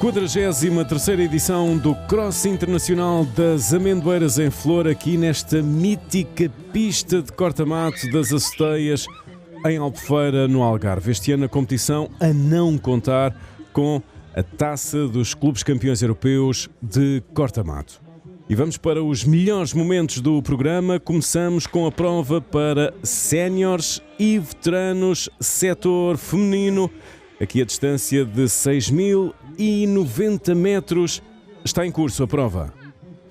43ª edição do Cross Internacional das Amendoeiras em Flor, aqui nesta mítica pista de corta-mato das Aceteias, em Albufeira, no Algarve. Este ano a competição a não contar com a Taça dos Clubes Campeões Europeus de corta-mato. E vamos para os melhores momentos do programa. Começamos com a prova para séniores e veteranos, setor feminino. Aqui a distância de 6.090 metros. Está em curso a prova.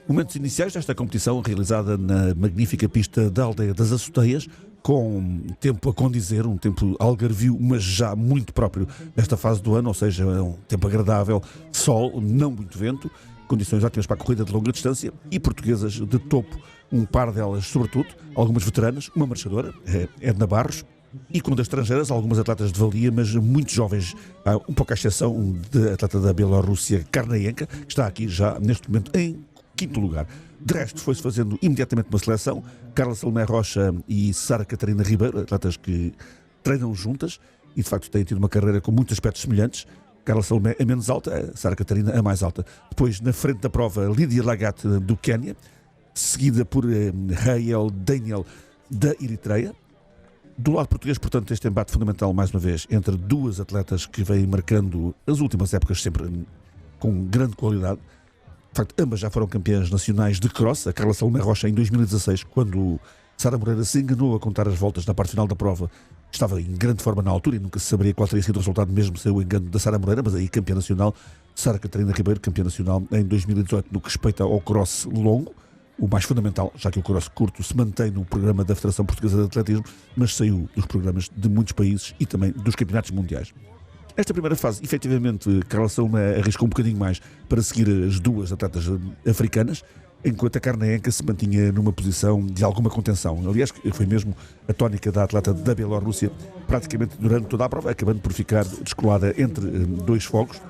Momentos iniciais desta competição realizada na magnífica pista da Aldeia das Aceteias, com tempo a condizer, um tempo algarvio, mas já muito próprio nesta fase do ano, ou seja, é um tempo agradável, sol, não muito vento, condições ótimas para a corrida de longa distância e portuguesas de topo, um par delas sobretudo, algumas veteranas, uma marchadora, Edna Barros, e com das estrangeiras, algumas atletas de valia, mas muito jovens, um pouco à exceção da atleta da Bielorrússia, Karnaenka, que está aqui já neste momento em quinto lugar. De resto, foi-se fazendo imediatamente uma seleção. Carla Salomé Rocha e Sara Catarina Ribeiro, atletas que treinam juntas e de facto têm tido uma carreira com muitos aspectos semelhantes. Carla Salomé a menos alta, a Sara Catarina a mais alta. Depois, na frente da prova, Lídia Lagat do Quénia, seguida por Rael Daniel da Eritreia. Do lado português, portanto, este embate fundamental, mais uma vez, entre duas atletas que vêm marcando as últimas épocas sempre com grande qualidade. De facto, ambas já foram campeãs nacionais de cross. A Carla Salomé Rocha em 2016, quando Sara Moreira se enganou a contar as voltas na parte final da prova. Estava em grande forma na altura e nunca se saberia qual teria sido o resultado, mesmo sem o engano da Sara Moreira, mas aí campeã nacional. Sara Catarina Ribeiro, campeã nacional em 2018, no que respeita ao cross longo, o mais fundamental, já que o cross curto se mantém no programa da Federação Portuguesa de Atletismo, mas saiu dos programas de muitos países e também dos campeonatos mundiais. Esta primeira fase, efetivamente, Carla Salomé arriscou um bocadinho mais para seguir as duas atletas africanas, enquanto a Karnaenka se mantinha numa posição de alguma contenção. Aliás, foi mesmo a tónica da atleta da Bielorrússia, praticamente durante toda a prova, acabando por ficar descolada entre dois fogos.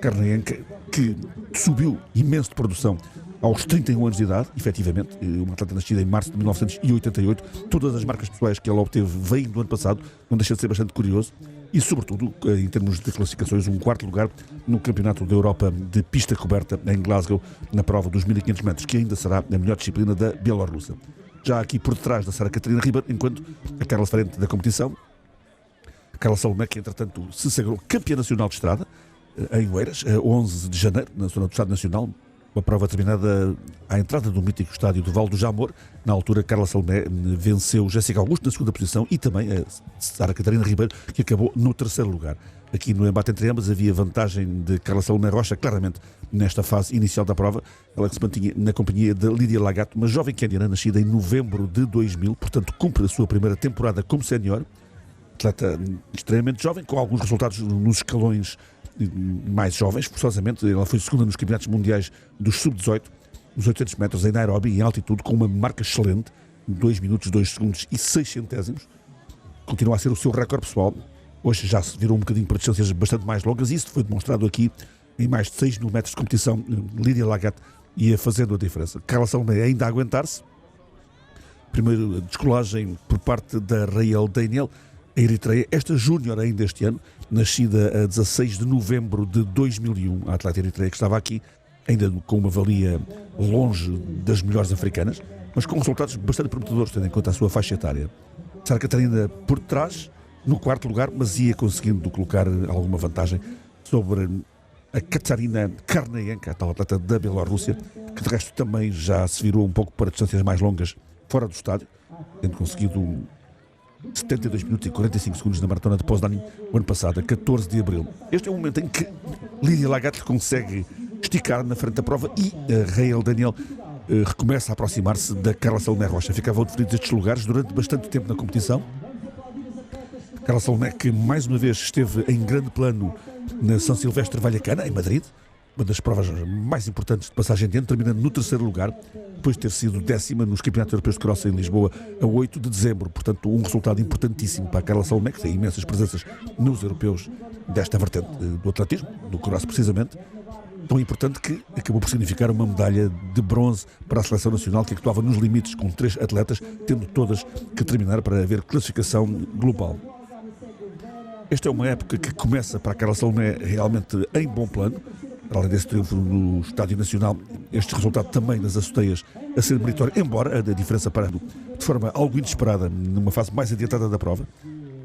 Karnaenka, que subiu imenso de produção aos 31 anos de idade, efetivamente, uma atleta nascida em março de 1988. Todas as marcas pessoais que ela obteve vêm do ano passado, não deixa de ser bastante curioso. E, sobretudo, em termos de classificações, um quarto lugar no Campeonato da Europa de pista coberta em Glasgow, na prova dos 1.500 metros, que ainda será a melhor disciplina da Bielorrússia. Já aqui por detrás da Sara Catarina Ribeiro, enquanto a Carla frente da competição, a Carla Salomé, que entretanto se sagrou campeã nacional de estrada, em Oeiras, a 11 de janeiro, na zona do Estado Nacional, uma prova terminada à entrada do mítico estádio do Val do Jamor. Na altura, Carla Salomé venceu Jéssica Augusto na segunda posição e também a Sara Catarina Ribeiro, que acabou no terceiro lugar. Aqui no embate entre ambas havia vantagem de Carla Salomé Rocha, claramente, nesta fase inicial da prova. Ela que se mantinha na companhia de Lídia Lagat, uma jovem queniana nascida em novembro de 2000, portanto cumpre a sua primeira temporada como sénior. Atleta extremamente jovem, com alguns resultados nos escalões mais jovens, forçosamente. Ela foi segunda nos campeonatos mundiais dos sub-18, nos 800 metros em Nairobi, em altitude, com uma marca excelente, 2 minutos, 2 segundos e 6 centésimos. Continua a ser o seu recorde pessoal. Hoje já se virou um bocadinho para distâncias bastante mais longas e isso foi demonstrado aqui em mais de 6 mil metros de competição. Lídia Lagat ia fazendo a diferença. Carla Salomé ainda a aguentar-se. Primeiro descolagem por parte da Rael Daniel, a Eritreia, esta júnior ainda este ano, nascida a 16 de novembro de 2001, a atleta eritreia que estava aqui, ainda com uma valia longe das melhores africanas, mas com resultados bastante prometedores, tendo em conta a sua faixa etária. Sara Catarina por trás, no quarto lugar, mas ia conseguindo colocar alguma vantagem sobre a Katarina Karnaenka, a tal atleta da Bielorrússia, que de resto também já se virou um pouco para distâncias mais longas fora do estádio, tendo conseguido 72 minutos e 45 segundos na maratona de Poznań, o ano passado, a 14 de abril. Este é o momento em que Lídia Lagat consegue esticar na frente da prova e a Rael Daniel recomeça a aproximar-se da Carla Salomé Rocha. Ficavam definidos estes lugares durante bastante tempo na competição. Carla Salomé, que mais uma vez esteve em grande plano na São Silvestre Vallecana, em Madrid, uma das provas mais importantes de passagem de ano, terminando no terceiro lugar, depois de ter sido 10ª nos Campeonatos Europeus de Cross em Lisboa a 8 de dezembro. Portanto, um resultado importantíssimo para a Carla Salomé, que tem imensas presenças nos europeus desta vertente do atletismo, do cross precisamente. Tão importante que acabou por significar uma medalha de bronze para a seleção nacional, que atuava nos limites com 3 atletas, tendo todas que terminar para haver classificação global. Esta é uma época que começa para a Carla Salomé realmente em bom plano. Para além desse triunfo no Estádio Nacional, este resultado também nas Azoteias a ser meritório, embora a diferença parando de forma algo inesperada numa fase mais adiantada da prova.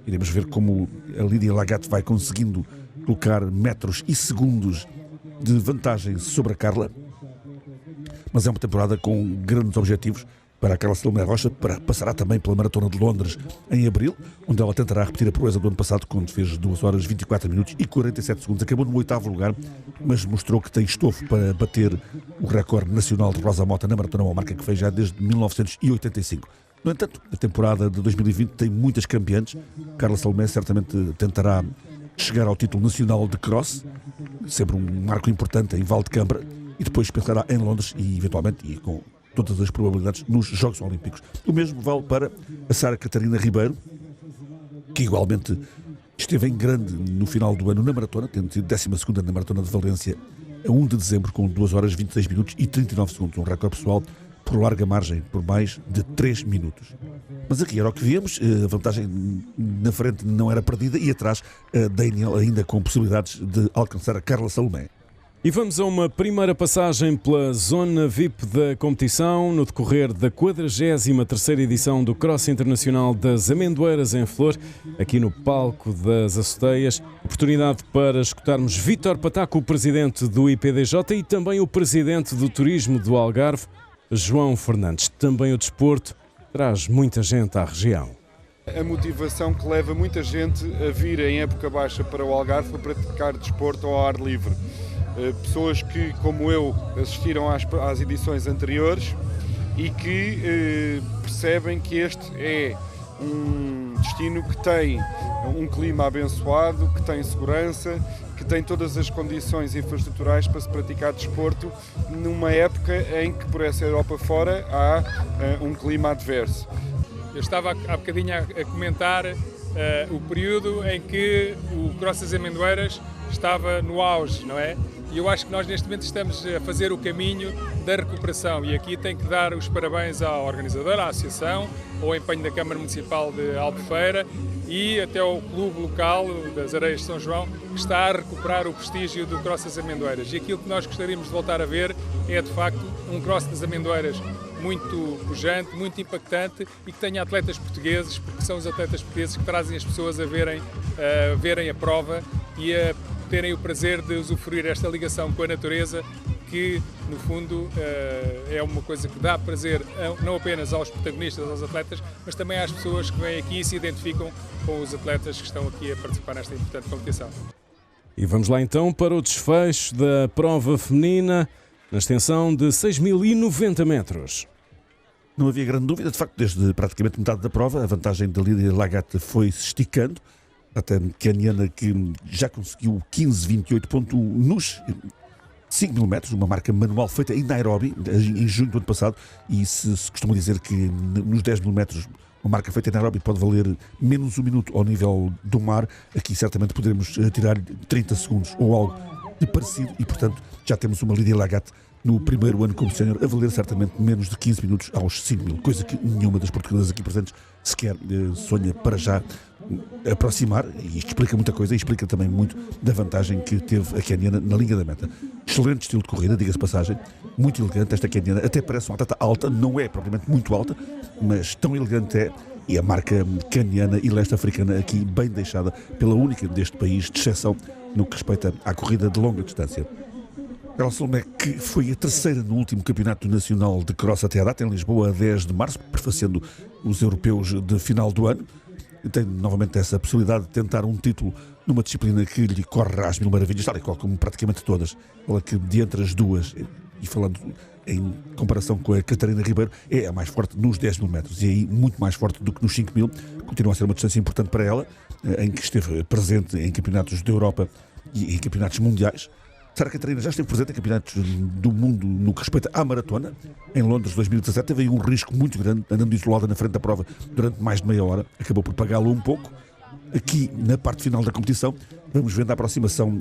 Iremos ver como a Lydia Lagat vai conseguindo colocar metros e segundos de vantagem sobre a Carla. Mas é uma temporada com grandes objetivos para a Carla Salomé Rocha, passará também pela Maratona de Londres em abril, onde ela tentará repetir a proeza do ano passado, quando fez 2 horas 24 minutos e 47 segundos. Acabou no 8º lugar, mas mostrou que tem estofo para bater o recorde nacional de Rosa Mota na Maratona, uma marca que fez já desde 1985. No entanto, a temporada de 2020 tem muitas campeãs. Carla Salomé certamente tentará chegar ao título nacional de cross, sempre um marco importante em Valdecambra, e depois pensará em Londres e, eventualmente, e com todas as probabilidades, nos Jogos Olímpicos. O mesmo vale para a Sara Catarina Ribeiro, que igualmente esteve em grande no final do ano na maratona, tendo sido 12ª na Maratona de Valência a 1 de dezembro, com 2 horas 26 minutos e 39 segundos, um recorde pessoal por larga margem, por mais de 3 minutos. Mas aqui era o que víamos, a vantagem na frente não era perdida e atrás a Daniel ainda com possibilidades de alcançar a Carla Salomé. E vamos a uma primeira passagem pela zona VIP da competição no decorrer da 43ª edição do Cross Internacional das Amendoeiras em Flor, aqui no palco das Azoteias. Oportunidade para escutarmos Vítor Pataco, o presidente do IPDJ, e também o presidente do Turismo do Algarve, João Fernandes. Também o desporto traz muita gente à região. A motivação que leva muita gente a vir em época baixa para o Algarve para praticar desporto ao ar livre. Pessoas que, como eu, assistiram às edições anteriores e que percebem que este é um destino que tem um clima abençoado, que tem segurança, que tem todas as condições infraestruturais para se praticar desporto numa época em que, por essa Europa fora, há um clima adverso. Eu estava há bocadinho a comentar o período em que o Cross das Amendoeiras estava no auge, não é? E eu acho que nós neste momento estamos a fazer o caminho da recuperação, e aqui tenho que dar os parabéns à organizadora, à associação, ao empenho da Câmara Municipal de Albufeira e até ao clube local das Areias de São João, que está a recuperar o prestígio do Cross das Amendoeiras. E aquilo que nós gostaríamos de voltar a ver é, de facto, um Cross das Amendoeiras muito pujante, muito impactante e que tenha atletas portugueses, porque são os atletas portugueses que trazem as pessoas a verem a prova e a terem o prazer de usufruir esta ligação com a natureza, que no fundo é uma coisa que dá prazer não apenas aos protagonistas, aos atletas, mas também às pessoas que vêm aqui e se identificam com os atletas que estão aqui a participar nesta importante competição. E vamos lá então para o desfecho da prova feminina na extensão de 6.090 metros. Não havia grande dúvida, de facto, desde praticamente metade da prova, a vantagem da Lydia Lagat foi-se esticando, até caniana que já conseguiu 15,28,1 nos 5.000 metros, uma marca manual feita em Nairobi, em junho do ano passado, e se costuma dizer que nos 10.000 metros uma marca feita em Nairobi pode valer menos 1 minuto ao nível do mar, aqui certamente poderemos tirar 30 segundos ou algo de parecido, e portanto já temos uma Lydia Lagat no primeiro ano como sénior a valer certamente menos de 15 minutos aos 5.000, coisa que nenhuma das portuguesas aqui presentes sequer sonha para já aproximar, e isto explica muita coisa e explica também muito da vantagem que teve a queniana na linha da meta. Excelente estilo de corrida, diga-se passagem, muito elegante esta queniana, até parece uma atleta alta, não é propriamente muito alta, mas tão elegante é, e a marca queniana e leste-africana aqui bem deixada pela única deste país, de exceção no que respeita à corrida de longa distância. Carla Salomé, que foi a terceira no último Campeonato Nacional de Cross até à data, em Lisboa, a 10 de março, prefaciando os europeus de final do ano. Tem novamente essa possibilidade de tentar um título numa disciplina que lhe corre às mil maravilhas, tal e qual como praticamente todas. Ela que, de entre as duas, e falando em comparação com a Catarina Ribeiro, é a mais forte nos 10.000 metros, e aí muito mais forte do que nos 5.000. Continua a ser uma distância importante para ela, em que esteve presente em campeonatos da Europa e em campeonatos mundiais. Sara Catarina já esteve presente em campeonatos do mundo no que respeita à maratona. Em Londres 2017 teve aí um risco muito grande, andando isolada na frente da prova durante mais de meia hora. Acabou por pagá-lo um pouco. Aqui, na parte final da competição, vamos vendo a aproximação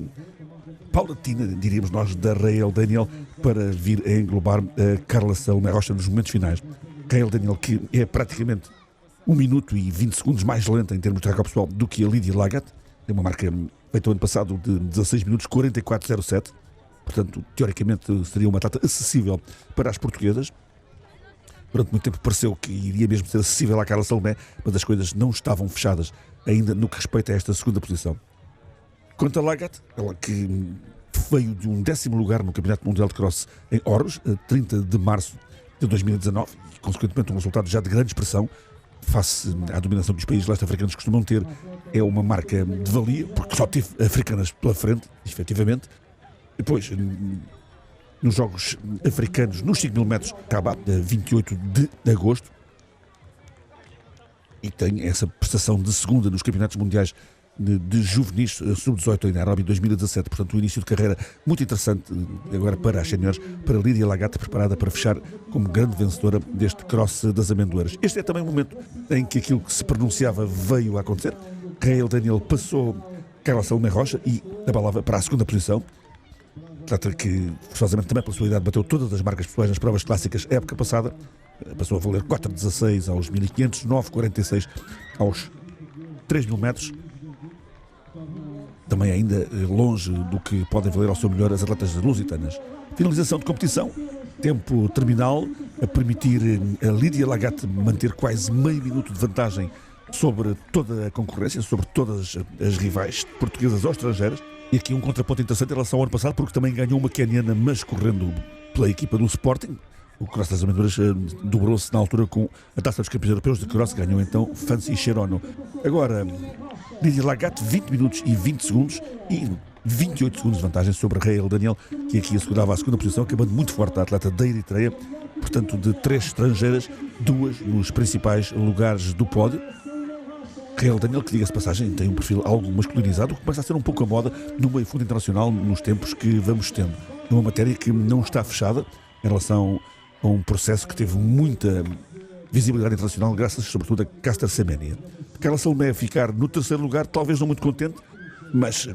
paulatina, diríamos nós, da Rael Daniel para vir a englobar a Carla Salomé Rocha nos momentos finais. Rael Daniel, que é praticamente 1 minuto e 20 segundos mais lenta em termos de recorde pessoal do que a Lydia Lagat. Tem uma marca feita o ano passado de 16 minutos 44,07. portanto, teoricamente seria uma atleta acessível para as portuguesas. Durante muito tempo pareceu que iria mesmo ser acessível à Carla Salomé, mas as coisas não estavam fechadas ainda no que respeita a esta segunda posição. Quanto a Lagat, ela que veio de um 10º lugar no Campeonato Mundial de Cross em Orros, a 30 de março de 2019, e consequentemente um resultado já de grande expressão, face à dominação dos países leste-africanos que costumam ter, é uma marca de valia, porque só teve africanas pela frente, efetivamente. Depois, nos Jogos Africanos, nos 5.000 metros, acaba a 28 de agosto, e tem essa prestação de segunda nos Campeonatos Mundiais de juvenis sub-18 em Nairobi 2017, portanto um início de carreira muito interessante agora para as senhores, para Lídia Lagata, preparada para fechar como grande vencedora deste Cross das Amendoeiras. Este é também o momento em que aquilo que se pronunciava veio a acontecer. Rael Daniel passou Carla Salomé Rocha e abalava para a segunda posição, atleta que forçosamente também pela sua idade bateu todas as marcas pessoais nas provas clássicas época passada, passou a valer 4,16 aos 1.500, 9,46 aos 3.000 metros. Também ainda longe do que podem valer ao seu melhor as atletas lusitanas. Finalização de competição, tempo terminal, a permitir a Lídia Lagata manter quase meio minuto de vantagem sobre toda a concorrência, sobre todas as rivais portuguesas ou estrangeiras. E aqui um contraponto interessante em relação ao ano passado, porque também ganhou uma queniana, mas correndo pela equipa do Sporting. O Cross das Amendoeiras dobrou-se na altura com a Taça dos Campeões Europeus de Cross, ganhou então Fancy Cherono. Agora, Lídia Lagata, 20 minutos e 20 segundos e 28 segundos de vantagem sobre Rael Daniel, que aqui assegurava a segunda posição, acabando muito forte a atleta da Eritreia, portanto de 3 estrangeiras, 2 nos principais lugares do pódio. Rael Daniel, que diga-se passagem, tem um perfil algo masculinizado, o que começa a ser um pouco a moda no meio fundo internacional nos tempos que vamos tendo. É uma matéria que não está fechada em relação a um processo que teve muita visibilidade internacional, graças sobretudo a Caster Semenya. Carla Salomé ficar no 3º lugar, talvez não muito contente, mas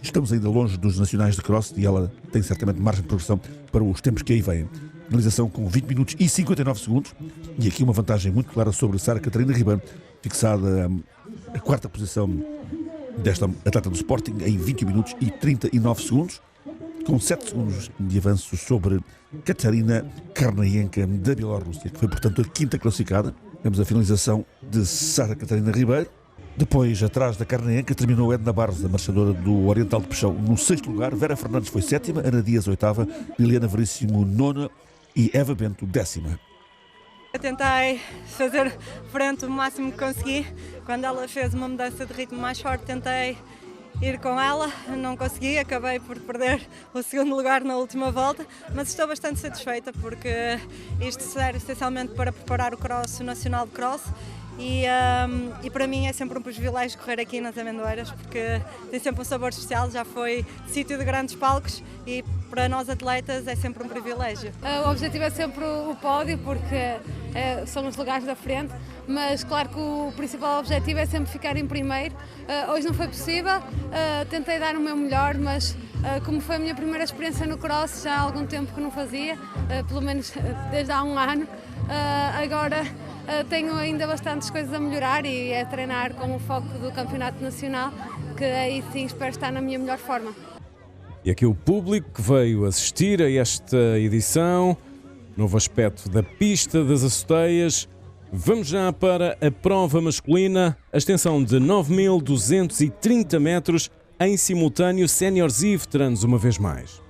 estamos ainda longe dos nacionais de cross e ela tem certamente margem de progressão para os tempos que aí vêm. Finalização com 20 minutos e 59 segundos e aqui uma vantagem muito clara sobre Sara Catarina Ribeiro, fixada a 4ª posição desta atleta do Sporting em 20 minutos e 39 segundos, com 7 segundos de avanço sobre Katarina Karnayenka da Bielorrússia, que foi portanto a 5ª classificada. Temos a finalização de Sara Catarina Ribeiro. Depois, atrás da Karnayenka, terminou Edna Barros, a marchadora do Oriental de Peixão, no 6º lugar. Vera Fernandes foi 7ª, Ana Dias 8ª, Liliana Veríssimo 9ª e Eva Bento 10ª. Eu tentei fazer frente o máximo que consegui. Quando ela fez uma mudança de ritmo mais forte, tentei ir com ela, não consegui, acabei por perder o 2º lugar na última volta, mas estou bastante satisfeita porque isto serve essencialmente para preparar o Cross Nacional de Cross e para mim é sempre um privilégio correr aqui nas Amendoeiras porque tem sempre um sabor especial, já foi sítio de grandes palcos e para nós atletas é sempre um privilégio. O objetivo é sempre o pódio porque são os lugares da frente, mas claro que o principal objetivo é sempre ficar em primeiro. Hoje não foi possível, tentei dar o meu melhor, mas como foi a minha primeira experiência no cross, já há algum tempo que não fazia, pelo menos desde há um ano, agora tenho ainda bastantes coisas a melhorar e é treinar com o foco do Campeonato Nacional, que aí sim espero estar na minha melhor forma. E aqui o público que veio assistir a esta edição, novo aspecto da pista das Açoteias. Vamos já para a prova masculina, a extensão de 9.230 metros, em simultâneo, séniores e veteranos uma vez mais.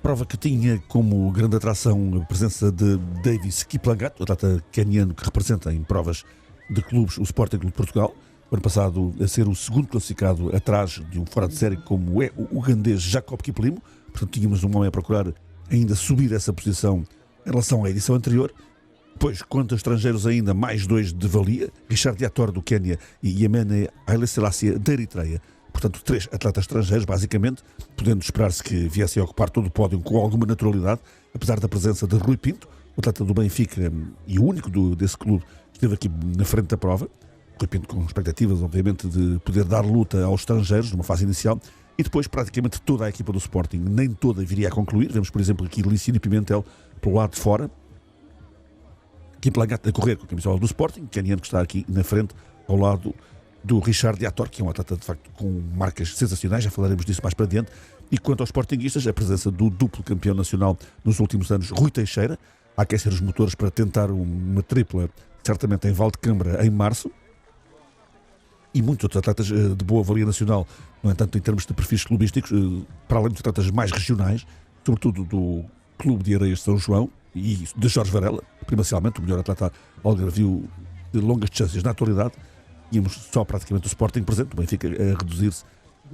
Prova que tinha como grande atração a presença de Davis Kiplangat, o atleta keniano que representa em provas de clubes o Sporting Clube de Portugal. O ano passado a ser o 2º classificado atrás de um fora de série como é o ugandês Jacob Kiplimo. Portanto, tínhamos um homem a procurar ainda subir essa posição em relação à edição anterior. Depois, quanto a estrangeiros ainda, mais 2 de valia, Richard Yator do Quénia e Yemene Haile Selassie da Eritreia. Portanto, 3 atletas estrangeiros, basicamente, podendo esperar-se que viessem a ocupar todo o pódio com alguma naturalidade, apesar da presença de Rui Pinto, o atleta do Benfica e o único desse clube que esteve aqui na frente da prova. Rui Pinto com expectativas, obviamente, de poder dar luta aos estrangeiros numa fase inicial. E depois, praticamente toda a equipa do Sporting, nem toda viria a concluir. Vemos, por exemplo, aqui Licínio Pimentel pelo lado de fora. Kiplangat a correr com a camisola do Sporting, keniano que está aqui na frente, ao lado do Richard Yator, que é um atleta de facto com marcas sensacionais, já falaremos disso mais para diante, E quanto aos sportinguistas, a presença do duplo campeão nacional nos últimos anos, Rui Teixeira, a aquecer os motores para tentar uma tripla, certamente em Valdecâmara, em março, e muitos outros atletas de boa valia nacional, no entanto, em termos de perfis clubísticos, para além dos atletas mais regionais, sobretudo do Clube de Areias de São João e de Jorge Varela, primacialmente o melhor atleta algarvio de longas distâncias na atualidade. Íamos só praticamente o Sporting presente, o Benfica a reduzir-se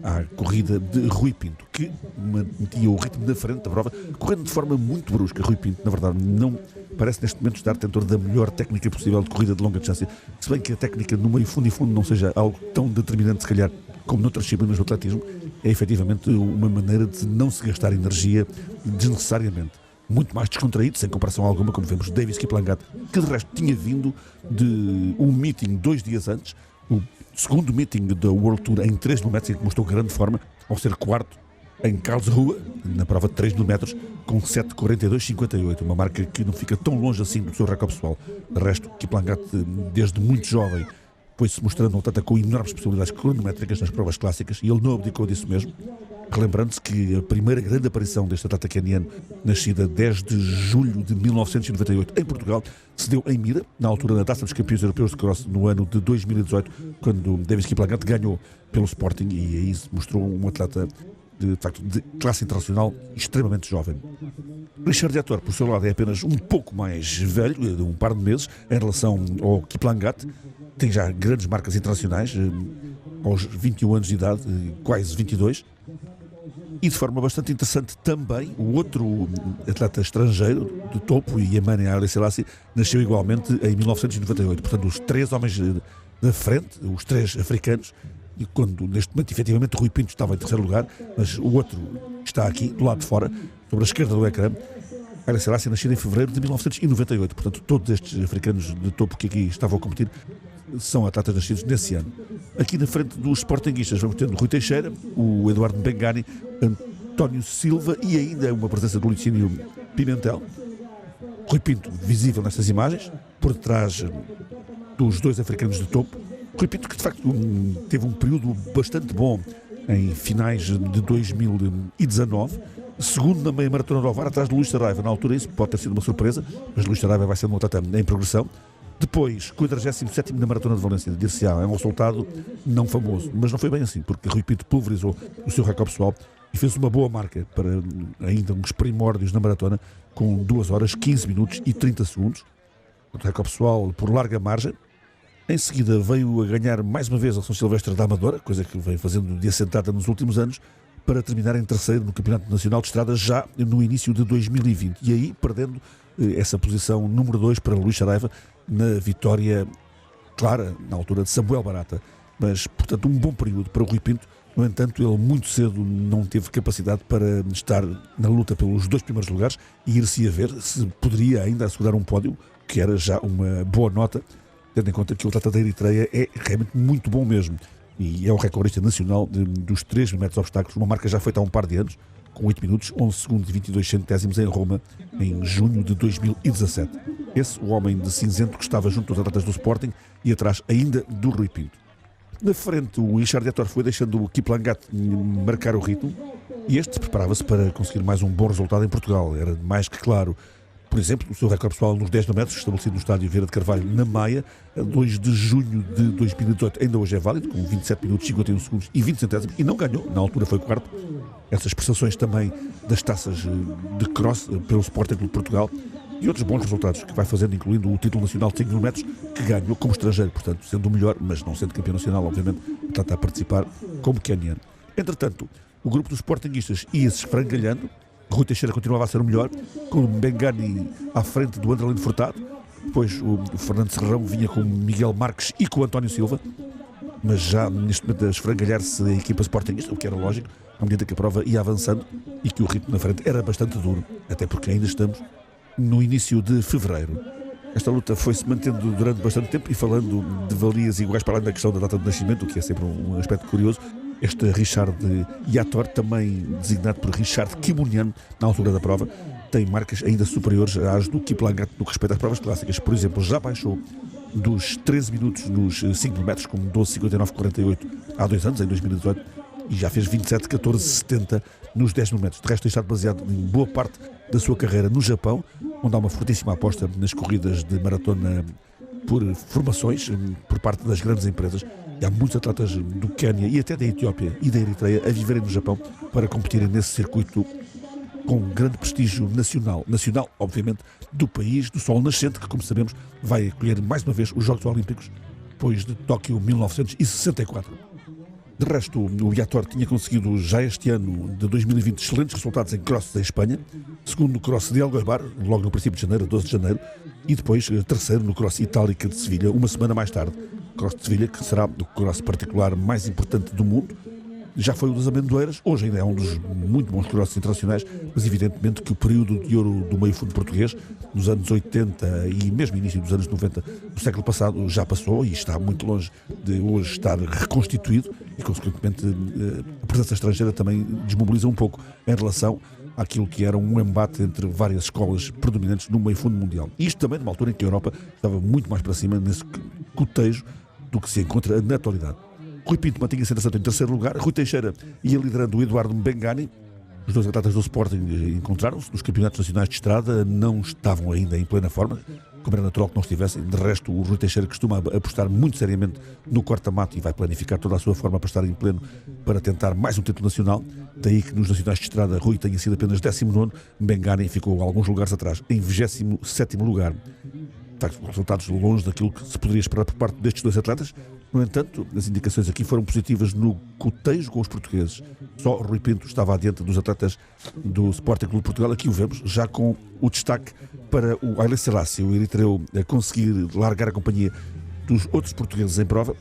à corrida de Rui Pinto, que mantinha o ritmo da frente da prova, correndo de forma muito brusca. Rui Pinto, na verdade, não parece neste momento estar detentor da melhor técnica possível de corrida de longa distância, se bem que a técnica no meio fundo e fundo não seja algo tão determinante, se calhar, como noutras disciplinas do atletismo, é efetivamente uma maneira de não se gastar energia desnecessariamente. Muito mais descontraído, sem comparação alguma, como vemos Davis Kiplangat, que de resto tinha vindo de um meeting 2 dias antes, o segundo meeting da World Tour em 3 mil metros, em que mostrou grande forma, ao ser quarto em Karlsruhe, na prova de 3 mil metros, com 7:42,58, uma marca que não fica tão longe assim do seu recorde pessoal. De resto, Kiplangat, desde muito jovem, foi-se mostrando um atleta com enormes possibilidades cronométricas nas provas clássicas, e ele não abdicou disso mesmo. Relembrando-se que a primeira grande aparição deste atleta caniano, nascida 10 de julho de 1998 em Portugal, se deu em Mira, na altura da Taça dos Campeões Europeus de Cross, no ano de 2018, quando Davis Kiplangat ganhou pelo Sporting, e aí se mostrou um atleta de facto de classe internacional extremamente jovem. Richard Yator, por seu lado, é apenas um pouco mais velho, de um par de meses, em relação ao Kiplangat. Tem já grandes marcas internacionais, aos 21 anos de idade, quase 22. E de forma bastante interessante também, o outro atleta estrangeiro de topo, Yemane Haile Selassie, nasceu igualmente em 1998. Portanto, os 3 homens da frente, os 3 africanos, e quando neste momento efetivamente Rui Pinto estava em terceiro lugar, mas o outro está aqui, do lado de fora, sobre a esquerda do ecrã, Haile Selassie, nascido em fevereiro de 1998. Portanto, todos estes africanos de topo que aqui estavam a competir são atletas nascidos nesse ano. Aqui na frente dos sportinguistas vamos tendo Rui Teixeira, o Eduardo Mbengani, António Silva e ainda uma presença do Licínio Pimentel. Rui Pinto visível nestas imagens, por detrás dos 2 africanos de topo. Rui Pinto, que de facto teve um período bastante bom em finais de 2019, segundo na meia maratona do Ovar, atrás de Luís Saraiva. Na altura isso pode ter sido uma surpresa, mas Luís Saraiva vai ser um atleta em progressão. Depois, 47º na Maratona de Valência, dir-se-á, é um resultado não famoso, mas não foi bem assim, porque Rui Pinto pulverizou o seu recorde pessoal e fez uma boa marca para ainda uns primórdios na maratona, com 2 horas, 15 minutos e 30 segundos. O recorde pessoal por larga margem. Em seguida veio a ganhar mais uma vez a São Silvestre da Amadora, coisa que vem fazendo de assentada nos últimos anos, para terminar em terceiro no Campeonato Nacional de Estradas já no início de 2020. E aí perdendo essa posição número 2 para Luís Saraiva, na vitória clara, na altura de Samuel Barata. Mas, portanto, um bom período para o Rui Pinto. No entanto, ele muito cedo não teve capacidade para estar na luta pelos 2 primeiros lugares e ir-se a ver se poderia ainda assegurar um pódio, que era já uma boa nota, tendo em conta que o atleta da Eritreia é realmente muito bom mesmo. E é o recordista nacional dos 3 metros de obstáculos, uma marca já feita há um par de anos, com 8 minutos, 11 segundos e 22 centésimos em Roma, em junho de 2017. Esse, o homem de cinzento que estava junto aos atletas do Sporting e atrás ainda do Rui Pinto. Na frente, o Richard Yator foi deixando o Kiplangat marcar o ritmo e este preparava-se para conseguir mais um bom resultado em Portugal. Era mais que claro. Por exemplo, o seu recorde pessoal nos 10 metros, estabelecido no estádio Vieira de Carvalho, na Maia, a 2 de junho de 2018, ainda hoje é válido, com 27 minutos, 51 segundos e 20 centésimos, e não ganhou, na altura foi quarto. Essas prestações também das taças de cross pelo Sporting Clube de Portugal e outros bons resultados que vai fazendo, incluindo o título nacional de 5 mil metros, que ganhou como estrangeiro, portanto, sendo o melhor, mas não sendo campeão nacional, obviamente, está a participar como caniano. Entretanto, o grupo dos sportinguistas ia-se esfrangalhando. Rui Teixeira continuava a ser o melhor, com o Mbengani à frente do Anderlino Furtado. Depois o Fernando Serrão vinha com o Miguel Marques e com o António Silva, mas já neste momento a esfrangalhar-se a equipa sportinguista, o que era lógico, à medida que a prova ia avançando e que o ritmo na frente era bastante duro, até porque ainda estamos no início de fevereiro. Esta luta foi-se mantendo durante bastante tempo e falando de valias iguais para além da questão da data de nascimento, o que é sempre um aspecto curioso. Este Richard Yator, também designado por Richard Kimunian na altura da prova, tem marcas ainda superiores às do Kiplangat no que respeita às provas clássicas. Por exemplo, já baixou dos 13 minutos nos 5 metros, com 12,59,48 há 2 anos, em 2018, e já fez 27, 14, 70 nos 10 mil metros. De resto, tem estado baseado em boa parte da sua carreira no Japão, onde há uma fortíssima aposta nas corridas de maratona por formações, por parte das grandes empresas. E há muitos atletas do Quénia e até da Etiópia e da Eritreia a viverem no Japão para competirem nesse circuito com grande prestígio nacional. Nacional, obviamente, do país, do Sol Nascente, que, como sabemos, vai acolher mais uma vez os Jogos Olímpicos depois de Tóquio 1964. De resto, o Viator tinha conseguido já este ano de 2020 excelentes resultados em crosses em Espanha, segundo no cross de Algueibar, logo no princípio de janeiro, 12 de janeiro, e depois terceiro no cross Itálica de Sevilha, uma semana mais tarde. Cross de Sevilha, que será o cross particular mais importante do mundo. Já foi o das Amendoeiras, hoje ainda é um dos muito bons crosses internacionais, mas evidentemente que o período de ouro do meio fundo português, nos anos 80 e mesmo início dos anos 90 do século passado, já passou e está muito longe de hoje estar reconstituído e, consequentemente, a presença estrangeira também desmobiliza um pouco em relação àquilo que era um embate entre várias escolas predominantes no meio fundo mundial. E isto também numa altura em que a Europa estava muito mais para cima nesse cotejo do que se encontra na atualidade. Rui Pinto mantinha-se em terceiro lugar, Rui Teixeira ia liderando o Eduardo Mbengani. Os dois atletas do Sporting encontraram-se nos campeonatos nacionais de estrada, não estavam ainda em plena forma, como era natural que não estivessem. De resto, o Rui Teixeira costuma apostar muito seriamente no corta-mato e vai planificar toda a sua forma para estar em pleno para tentar mais um título nacional. Daí que nos nacionais de estrada Rui tenha sido apenas 19º, Mbengani ficou alguns lugares atrás, em 27º lugar. De facto, resultados longe daquilo que se poderia esperar por parte destes dois atletas. No entanto, as indicações aqui foram positivas no cotejo com os portugueses. Só Rui Pinto estava adiante dos atletas do Sporting Clube de Portugal. Aqui o vemos, já com o destaque para o Haile Selassie, o eritreu, a conseguir largar a companhia dos outros portugueses em prova.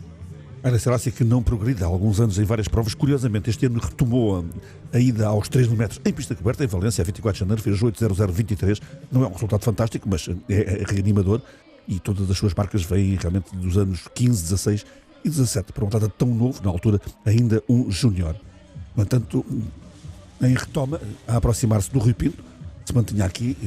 Haile Selassie, que não progride há alguns anos em várias provas. Curiosamente, este ano retomou a ida aos 3 mil metros em pista coberta, em Valência, a 24 de janeiro, fez 8:00:23. Não é um resultado fantástico, mas é reanimador. E todas as suas marcas vêm realmente dos anos 15, 16 e 17, para um atleta tão novo, na altura ainda um júnior. No entanto, em retoma, a aproximar-se do Rui Pinto, se mantinha aqui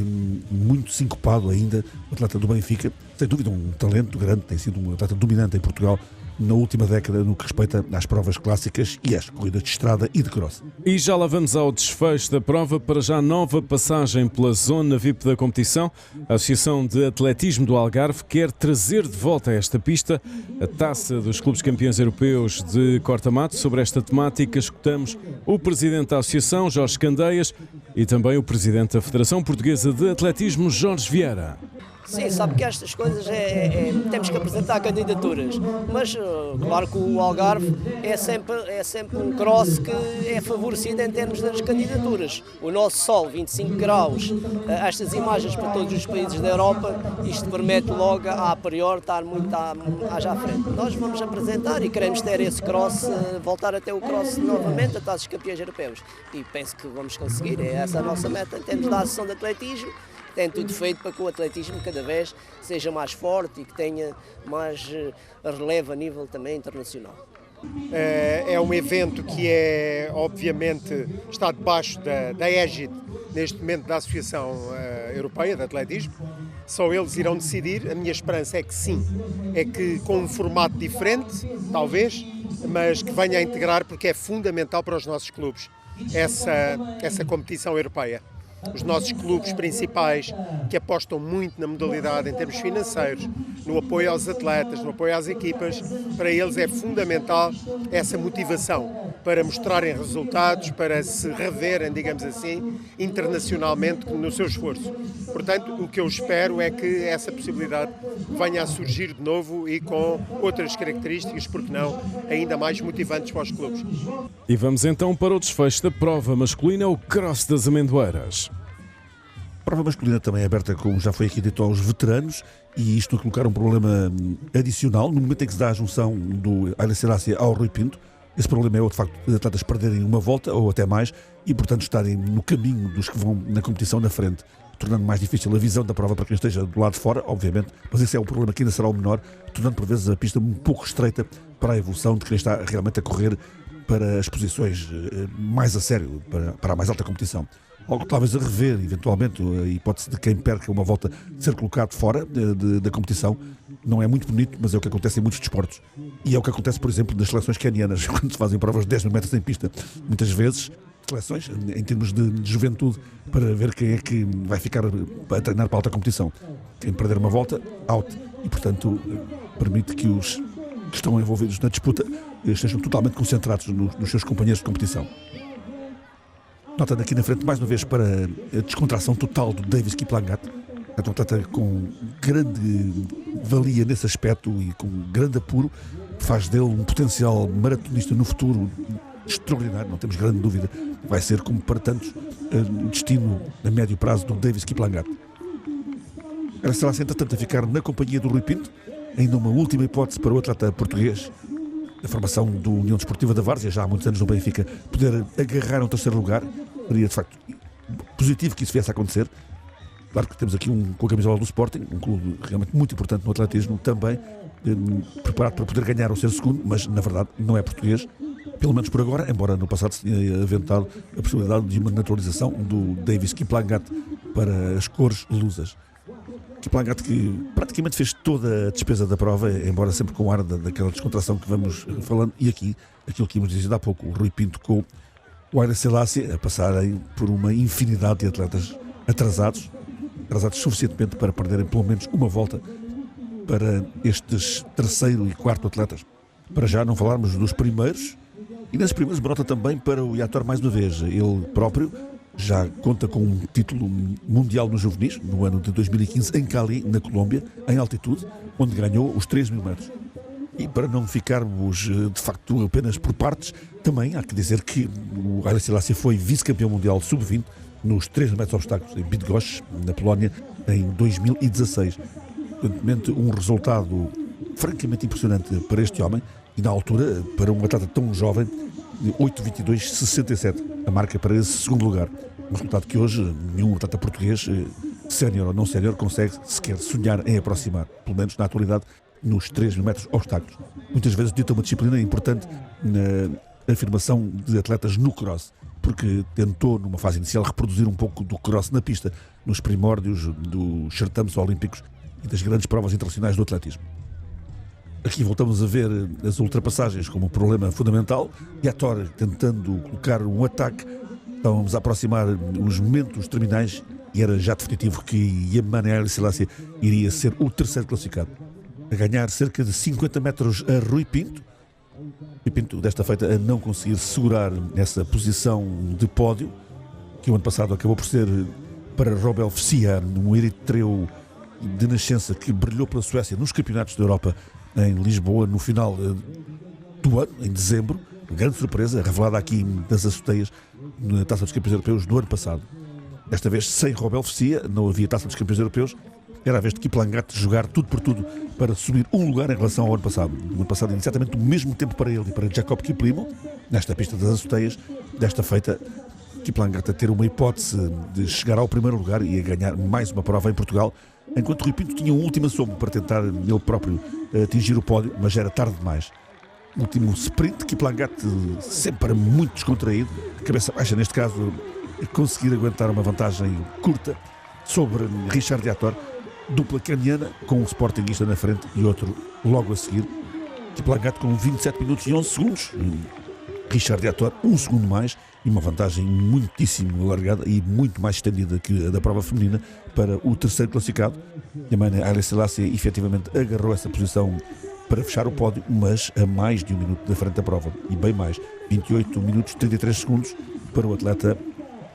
muito sincopado ainda, o atleta do Benfica, sem dúvida um talento grande, tem sido um atleta dominante em Portugal na última década no que respeita às provas clássicas e às corridas de estrada e de cross. E já lá vamos ao desfecho da prova, para já nova passagem pela zona VIP da competição. A Associação de Atletismo do Algarve quer trazer de volta a esta pista a taça dos clubes campeões europeus de corta-mato. Sobre esta temática escutamos o presidente da Associação, Jorge Candeias, e também o presidente da Federação Portuguesa de Atletismo, Jorge Vieira. Sim, sabe que estas coisas temos que apresentar candidaturas, mas claro que o Algarve é sempre um cross que é favorecido em termos das candidaturas. O nosso sol, 25 graus, estas imagens para todos os países da Europa, isto permite logo a priori estar muito à frente. Nós vamos apresentar e queremos ter esse cross, voltar a ter o cross novamente, a taça dos campeões europeus. E penso que vamos conseguir, é essa a nossa meta em termos da Associação de Atletismo. Tem tudo feito para que o atletismo cada vez seja mais forte e que tenha mais relevo a nível também internacional. É um evento que obviamente está debaixo da égide, neste momento, da Associação Europeia de Atletismo. Só eles irão decidir. A minha esperança é que sim, é que com um formato diferente, talvez, mas que venha a integrar, porque é fundamental para os nossos clubes essa competição europeia. Os nossos clubes principais, que apostam muito na modalidade em termos financeiros, no apoio aos atletas, no apoio às equipas, para eles é fundamental essa motivação para mostrarem resultados, para se reverem, digamos assim, internacionalmente no seu esforço. Portanto, o que eu espero é que essa possibilidade venha a surgir de novo e com outras características, porque não, ainda mais motivantes para os clubes. E vamos então para o desfecho da prova masculina, o Cross das Amendoeiras. A prova masculina também é aberta, como já foi aqui dito, aos veteranos, e isto a colocar um problema adicional no momento em que se dá a junção do Haile Selassie ao Rui Pinto. Esse problema é o de facto de atletas perderem uma volta ou até mais e, portanto, estarem no caminho dos que vão na competição na frente, tornando mais difícil a visão da prova para quem esteja do lado de fora, obviamente, mas esse é um problema que ainda será o menor, tornando por vezes a pista um pouco estreita para a evolução de quem está realmente a correr para as posições mais a sério, para a mais alta competição. algo talvez a rever, eventualmente, a hipótese de quem perca uma volta de ser colocado fora da competição. Não é muito bonito, mas é o que acontece em muitos desportos. E é o que acontece, por exemplo, nas seleções quenianas, quando se fazem provas de 10 mil metros em pista. Muitas vezes, seleções, em termos de juventude, para ver quem é que vai ficar a treinar para a alta competição. Quem perder uma volta, out. E, portanto, permite que os que estão envolvidos na disputa estejam totalmente concentrados nos seus companheiros de competição. Nota aqui na frente, mais uma vez, para a descontração total do Davis Kiplangat. É um atleta com grande valia nesse aspecto e com grande apuro, faz dele um potencial maratonista no futuro extraordinário, não temos grande dúvida. Vai ser, como para tantos, o destino a médio prazo do Davis Kiplangat. Ela será, entretanto, a ficar na companhia do Rui Pinto, ainda uma última hipótese para o atleta português, a formação da União Desportiva da Várzea, já há muitos anos no Benfica, poder agarrar um terceiro lugar. Seria, de facto, positivo que isso viesse a acontecer. Claro que temos aqui com a camisola do Sporting, um clube realmente muito importante no atletismo, também preparado para poder ganhar ou ser segundo, mas na verdade não é português, pelo menos por agora, embora no passado se tenha aventado a possibilidade de uma naturalização do Davis Kiplangat para as cores lusas. Kiplangat que praticamente fez toda a despesa da prova, embora sempre com o ar daquela descontração que vamos falando, e aqui, aquilo que íamos dizer há pouco, o Rui Pinto com o Haile Selassie a passarem por uma infinidade de atletas atrasados suficientemente para perderem pelo menos uma volta para estes terceiro e quarto atletas. Para já não falarmos dos primeiros, e nesses primeiros brota também para o Yator mais uma vez. Ele próprio já conta com um título mundial no juvenis, no ano de 2015, em Cali, na Colômbia, em altitude, onde ganhou os 3 mil metros. E para não ficarmos, de facto, apenas por partes, também há que dizer que o Haile Selassie foi vice-campeão mundial sub-20 nos 3 mil metros obstáculos em Bydgoszcz, na Polónia, em 2016. Evidentemente, um resultado francamente impressionante para este homem e, na altura, para um atleta tão jovem, 8:22:67, a marca para esse segundo lugar. Um resultado que hoje nenhum atleta português, sénior ou não sénior, consegue sequer sonhar em aproximar, pelo menos na atualidade, nos 3 mil metros obstáculos. Muitas vezes dita uma disciplina importante na afirmação de atletas no cross, porque tentou, numa fase inicial, reproduzir um pouco do cross na pista, nos primórdios dos certames olímpicos e das grandes provas internacionais do atletismo. Aqui voltamos a ver as ultrapassagens como um problema fundamental. Yator tentando colocar um ataque. Estávamos a aproximar os momentos terminais e era já definitivo que Yemane Haile Selassie iria ser o terceiro classificado. A ganhar cerca de 50 metros a Rui Pinto. Rui Pinto, desta feita, a não conseguir segurar essa posição de pódio, que o ano passado acabou por ser para Robel Fsia, um eritreu de nascença que brilhou pela Suécia nos campeonatos da Europa em Lisboa no final do ano, em dezembro. Uma grande surpresa, revelada aqui das Açoteias na Taça dos Campeões Europeus do ano passado. Desta vez sem Robel Fsia, não havia Taça dos Campeões Europeus. Era a vez de Kiplangat jogar tudo por tudo para subir um lugar em relação ao ano passado. No ano passado, exatamente o mesmo tempo para ele e para Jacob Kiplimo, nesta pista das Açoteias. Desta feita, Kiplangat a ter uma hipótese de chegar ao primeiro lugar e a ganhar mais uma prova em Portugal, enquanto Rui Pinto tinha um último assomo para tentar ele próprio atingir o pódio, mas já era tarde demais. Último sprint, Kiplangat sempre muito descontraído, cabeça baixa neste caso, conseguir aguentar uma vantagem curta sobre Richard Yator, dupla caniana com um sportinguista na frente e outro logo a seguir. Kiplangat com 27 minutos e 11 segundos, Richard Yator 1 segundo mais e uma vantagem muitíssimo alargada e muito mais estendida que a da prova feminina para o terceiro classificado. Yemane Haile Selassie efetivamente agarrou essa posição para fechar o pódio, mas a mais de um minuto da frente da prova, e bem mais, 28 minutos e 33 segundos para o atleta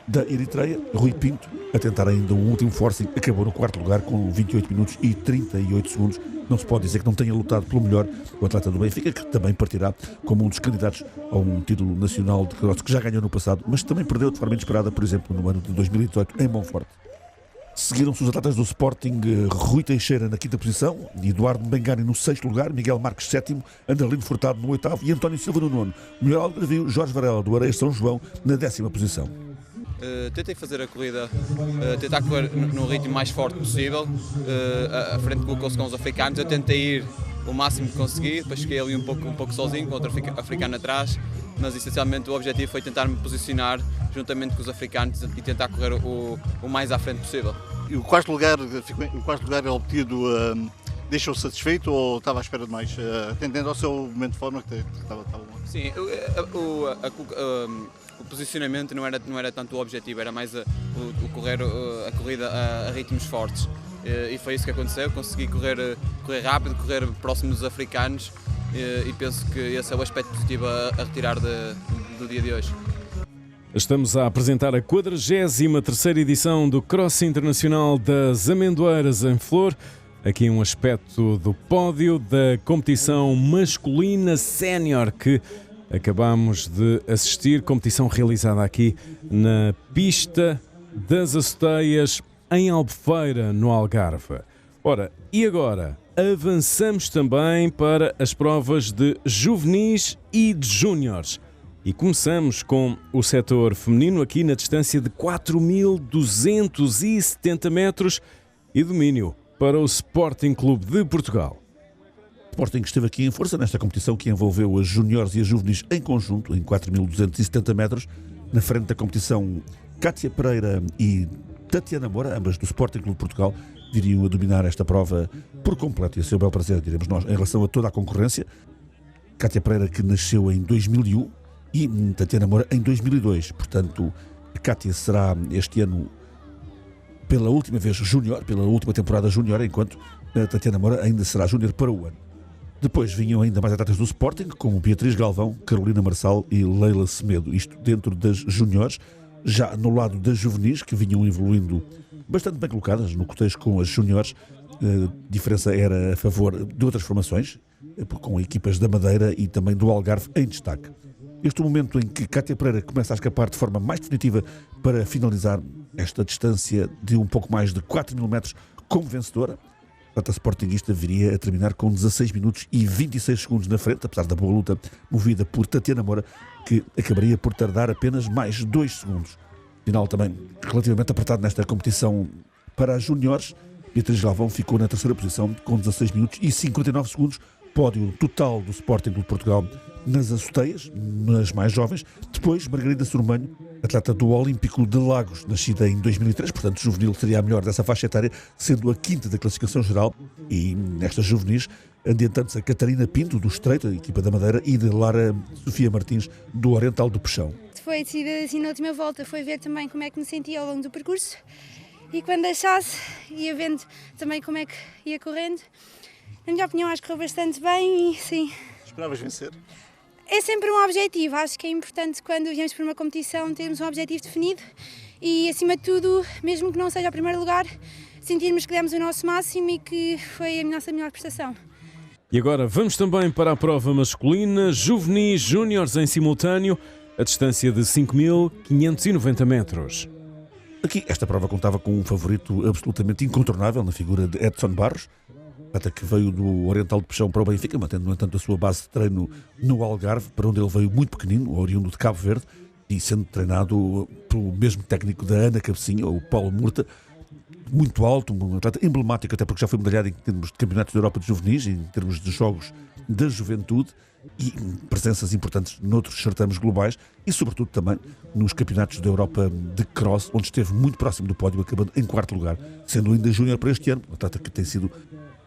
da Eritreia, Rui Pinto, a tentar ainda um último forcing, acabou no quarto lugar com 28 minutos e 38 segundos. Não se pode dizer que não tenha lutado pelo melhor o atleta do Benfica, que também partirá como um dos candidatos a um título nacional de cross, que já ganhou no passado, mas também perdeu de forma inesperada, por exemplo, no ano de 2018 em Monforte. Seguiram-se os atletas do Sporting, Rui Teixeira na quinta posição, Eduardo Bengani no sexto lugar, Miguel Marques sétimo, Anderlino Furtado no oitavo e António Silva no nono. O melhor algarvio, Jorge Varela do Areias São João na décima posição. Tentei fazer a corrida, tentar correr no ritmo mais forte possível, à frente com os africanos. Eu tentei ir o máximo que consegui, depois fiquei ali um pouco sozinho, com outro africano atrás, mas essencialmente o objetivo foi tentar me posicionar juntamente com os africanos, e tentar correr o mais à frente possível. E o quarto lugar é obtido, deixa-o satisfeito ou estava à espera de mais? Atendendo ao seu momento de forma que estava bom? Sim, o posicionamento não era tanto o objetivo, era mais a corrida a ritmos fortes. E foi isso que aconteceu, consegui correr rápido, correr próximo dos africanos, e penso que esse é o aspecto positivo a retirar do dia de hoje. Estamos a apresentar a 43ª edição do Cross Internacional das Amendoeiras em Flor. Aqui um aspecto do pódio da competição masculina sénior que acabamos de assistir, competição realizada aqui na pista das Acoteias em Albufeira, no Algarve. Ora, e agora avançamos também para as provas de juvenis e de júniores. E começamos com o setor feminino aqui na distância de 4.270 metros e domínio para o Sporting Clube de Portugal. O Sporting esteve aqui em força nesta competição que envolveu as júniores e as juvenis em conjunto, em 4.270 metros. Na frente da competição, Cátia Pereira e Tatiana Moura, ambas do Sporting Clube de Portugal, viriam a dominar esta prova por completo. E a seu bel prazer, diremos nós, em relação a toda a concorrência. Cátia Pereira, que nasceu em 2001, e Tatiana Moura em 2002. Portanto, a Cátia será este ano pela última vez júnior, pela última temporada júnior, enquanto a Tatiana Moura ainda será júnior para o ano. Depois vinham ainda mais atletas do Sporting, como Beatriz Galvão, Carolina Marçal e Leila Semedo. Isto dentro das júniores. Já no lado das juvenis, que vinham evoluindo bastante bem colocadas no cotejo com as júniores, a diferença era a favor de outras formações, com equipas da Madeira e também do Algarve em destaque. Este é o momento em que Cátia Pereira começa a escapar de forma mais definitiva para finalizar esta distância de um pouco mais de 4.000 metros como vencedora. A sportinguista viria a terminar com 16 minutos e 26 segundos na frente, apesar da boa luta movida por Tatiana Moura, que acabaria por tardar apenas mais 2 segundos. Final também relativamente apertado nesta competição para as júniores. Beatriz Galvão ficou na terceira posição com 16 minutos e 59 segundos. Pódio total do Sporting Clube de Portugal nas Acoteias, nas mais jovens. Depois, Margarida Sormanho, atleta do Olímpico de Lagos, nascida em 2003, portanto juvenil seria a melhor dessa faixa etária, sendo a quinta da classificação geral. E nestas juvenis, adiantando-se a Catarina Pinto, do Estreito, da equipa da Madeira, e de Lara Sofia Martins, do Oriental do Peixão. Foi decidida assim na última volta, foi ver também como é que me sentia ao longo do percurso, e quando deixasse, ia vendo também como é que ia correndo. Na minha opinião, acho que correu bastante bem e sim. Esperavas vencer? É sempre um objetivo. Acho que é importante quando viemos para uma competição termos um objetivo definido e, acima de tudo, mesmo que não seja o primeiro lugar, sentirmos que demos o nosso máximo e que foi a nossa melhor prestação. E agora vamos também para a prova masculina, juvenis, júniores em simultâneo, a distância de 5.590 metros. Aqui, esta prova contava com um favorito absolutamente incontornável na figura de Edson Barros, até que veio do Oriental de Peixão para o Benfica, mantendo, no entanto, a sua base de treino no Algarve, para onde ele veio muito pequenino, oriundo de Cabo Verde, e sendo treinado pelo mesmo técnico da Ana Cabecinha, o Paulo Murta, muito alto, um atleta emblemático, até porque já foi medalhado em termos de campeonatos da Europa de juvenis, em termos de jogos da juventude, e presenças importantes noutros certames globais e, sobretudo, também nos campeonatos da Europa de cross, onde esteve muito próximo do pódio, acabando em quarto lugar, sendo ainda júnior para este ano, um atleta que tem sido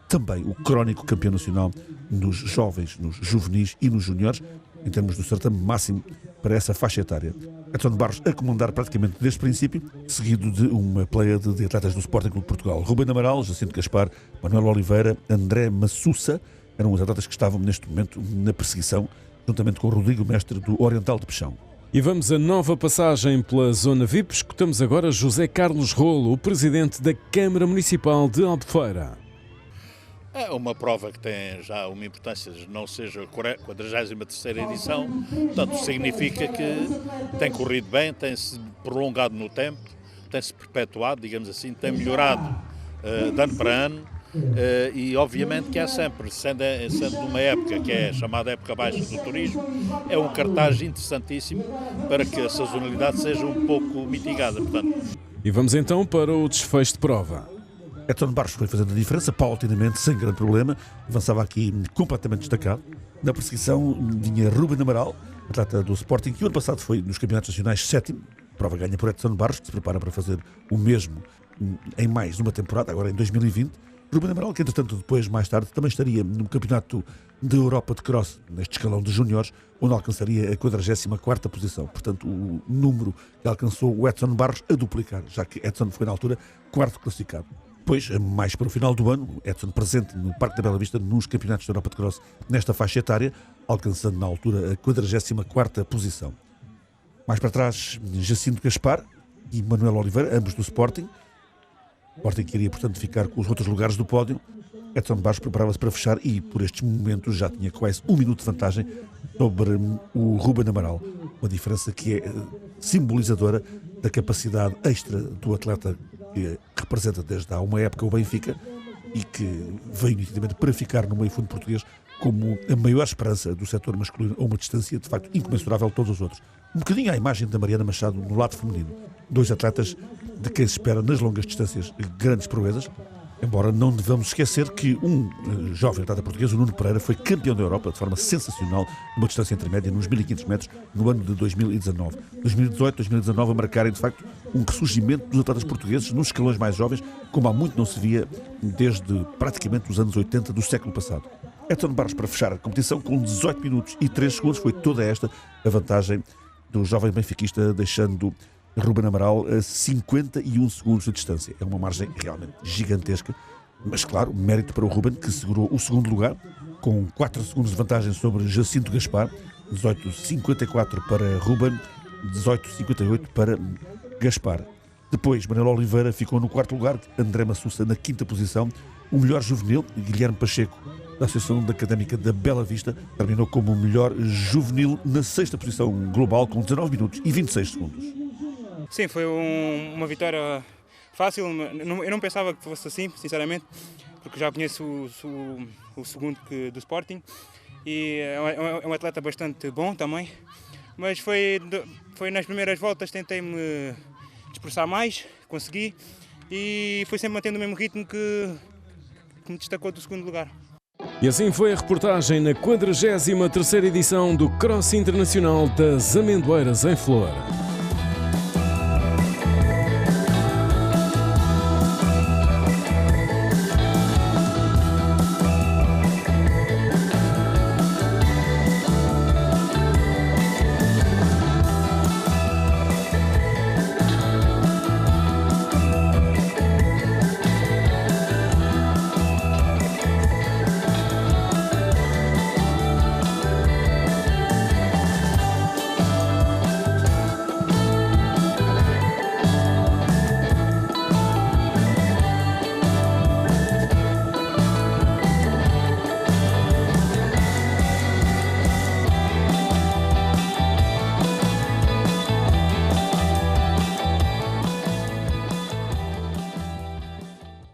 também o crónico campeão nacional nos jovens, nos juvenis e nos júniores, em termos do certame máximo para essa faixa etária. Edson Barros a comandar praticamente desde o princípio, seguido de uma pleiade de atletas do Sporting Clube de Portugal. Rubén Amaral, Jacinto Gaspar, Manuel Oliveira, André Massussa, eram os atletas que estavam neste momento na perseguição, juntamente com o Rodrigo Mestre do Oriental de Peixão. E vamos a nova passagem pela Zona VIP. Escutamos agora José Carlos Rolo, o presidente da Câmara Municipal de Albufeira. É uma prova que tem já uma importância, não seja a 43ª edição, portanto significa que tem corrido bem, tem-se prolongado no tempo, tem-se perpetuado, digamos assim, tem melhorado de ano para ano e obviamente que é sempre, sendo numa época que é chamada época baixa do turismo, é um cartaz interessantíssimo para que a sazonalidade seja um pouco mitigada. Portanto. E vamos então para o desfecho de prova. Edson Barros foi fazendo a diferença, paulatinamente, sem grande problema, avançava aqui completamente destacado. Na perseguição vinha Rubén Amaral, atleta do Sporting, que o ano passado foi nos campeonatos nacionais sétimo, Prova ganha por Edson Barros, que se prepara para fazer o mesmo em mais uma temporada, agora em 2020. Ruben Amaral, que entretanto depois, mais tarde, também estaria no Campeonato da Europa de Cross, neste escalão de júniores, onde alcançaria a 44ª posição. Portanto, o número que alcançou o Edson Barros a duplicar, já que Edson foi na altura quarto classificado. Depois, mais para o final do ano, Edson presente no Parque da Bela Vista nos Campeonatos da Europa de Cross nesta faixa etária, alcançando na altura a 44ª posição. Mais para trás, Jacinto Gaspar e Manuel Oliveira, ambos do Sporting. O Sporting queria, portanto, ficar com os outros lugares do pódio. Edson Barros preparava-se para fechar e, por estes momentos, já tinha quase 1 minuto de vantagem sobre o Ruben Amaral. Uma diferença que é simbolizadora da capacidade extra do atleta que representa desde há uma época o Benfica e que veio nitidamente para ficar no meio fundo português como a maior esperança do setor masculino a uma distância, de facto, incomensurável de todos os outros. Um bocadinho à imagem da Mariana Machado no lado feminino. 2 atletas de quem se espera nas longas distâncias grandes proezas, embora não devamos esquecer que um jovem atleta português, o Nuno Pereira, foi campeão da Europa de forma sensacional numa distância intermédia nos 1500 metros no ano de 2019. 2018, 2019 a marcarem de facto um ressurgimento dos atletas portugueses nos escalões mais jovens, como há muito não se via desde praticamente os anos 80 do século passado. Edson Barros, para fechar a competição, com 18 minutos e 3 segundos, foi toda esta a vantagem do jovem benfiquista, deixando Ruben Amaral a 51 segundos de distância. É uma margem realmente gigantesca, mas claro, mérito para o Ruben, que segurou o segundo lugar, com 4 segundos de vantagem sobre Jacinto Gaspar, 18,54 para Ruben, 18,58 para Gaspar. Depois, Manuel Oliveira ficou no 4º lugar, André Massussa na 5ª posição, o melhor juvenil, Guilherme Pacheco, da Associação Académica da Bela Vista, terminou como o melhor juvenil na 6ª posição global, com 19 minutos e 26 segundos. Sim, foi uma vitória fácil. Eu não pensava que fosse assim, sinceramente, porque já conheço o segundo do Sporting e é um atleta bastante bom também. Mas foi nas primeiras voltas, tentei-me dispersar mais, consegui e foi sempre mantendo o mesmo ritmo que me destacou do segundo lugar. E assim foi a reportagem na 43ª edição do Cross Internacional das Amendoeiras em Flor.